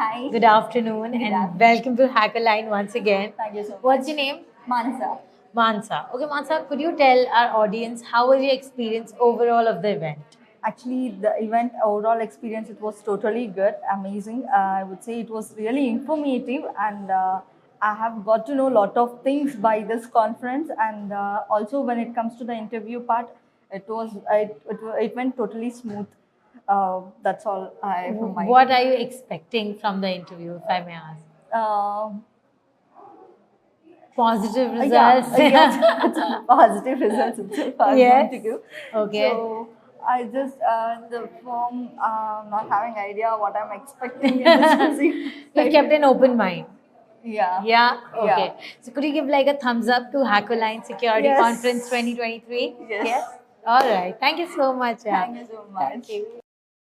Hi. Good afternoon Good and afternoon. welcome to HackOline once again. Thank you so much. What's your name? Manasa. Mansa. Okay, Mansa, could you tell our audience how was your experience overall of the event? Actually, the event overall experience, it was totally good, amazing. I would say it was really informative, and I have got to know a lot of things by this conference. And also, when it comes to the interview part, it went totally smooth. That's all I from my. What are you expecting from the interview, if I may ask? Uh, Positive yeah, results? yes, it's positive results itself I want to Yes. give. Okay. So I just the form not having idea what I'm expecting in this position. You've kept an open mind. Yeah. Yeah, Yeah. okay. So could you give like a thumbs up to HackOline Security Yes. Conference 2023? Yes. All right. Thank you so much. Yeah. Thank you so much. Thank you.